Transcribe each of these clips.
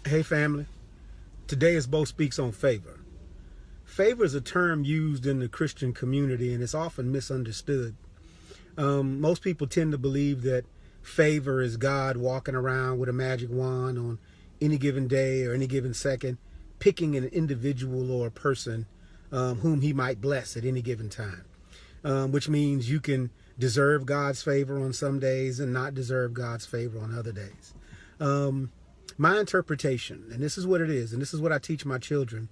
Hey family, today is Bo Speaks on favor. Favor is a term used in the Christian community and it's often misunderstood. Most people tend to believe that favor is God walking around with a magic wand on any given day or any given second, picking an individual or a person whom he might bless at any given time, which means you can deserve God's favor on some days and not deserve God's favor on other days. My interpretation, and this is what it is, and this is what I teach my children,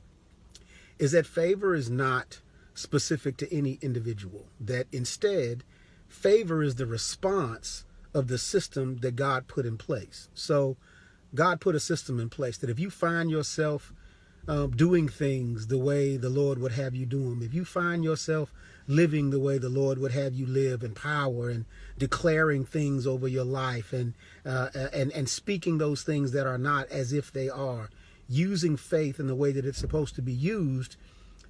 is that favor is not specific to any individual, that instead, favor is the response of the system that God put in place. So God put a system in place that if you find yourself doing things the way the Lord would have you do them, if you find yourself living the way the Lord would have you live in power and declaring things over your life and speaking those things that are not as if they are, using faith in the way that it's supposed to be used,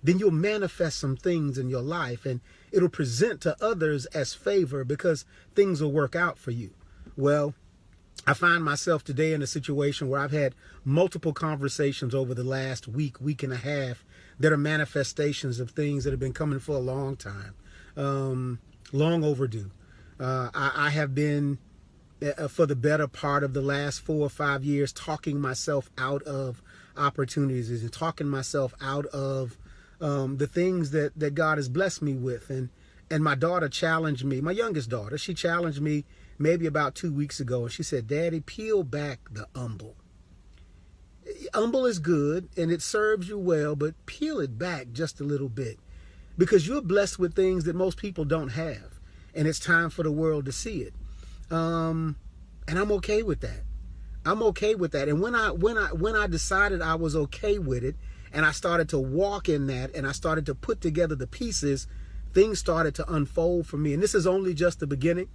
then you'll manifest some things in your life and it'll present to others as favor because things will work out for you. Well, I find myself today in a situation where I've had multiple conversations over the last week and a half that are manifestations of things that have been coming for a long time, long overdue. I have been, for the better part of the last 4 or 5 years, talking myself out of opportunities and talking myself out of the things that God has blessed me with. And my daughter challenged me, my youngest daughter, she challenged me maybe about 2 weeks ago, and she said, "Daddy, peel back the umble. Umble is good and it serves you well, but peel it back just a little bit because you're blessed with things that most people don't have, and it's time for the world to see it." And I'm okay with that. I'm okay with that. And when I decided I was okay with it, and I started to walk in that, and I started to put together the pieces, things started to unfold for me. And this is only just the beginning.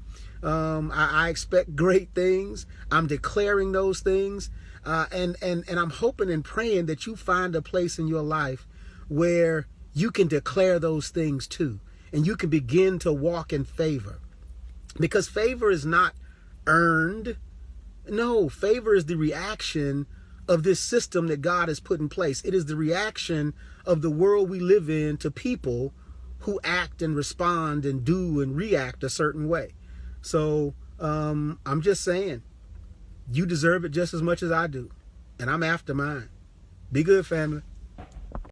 I expect great things. I'm declaring those things. And I'm hoping and praying that you find a place in your life where you can declare those things too. And you can begin to walk in favor. Because favor is not earned. No, favor is the reaction of this system that God has put in place. It is the reaction of the world we live in to people who act and respond and do and react a certain way. So I'm just saying, you deserve it just as much as I do. And I'm after mine. Be good, family.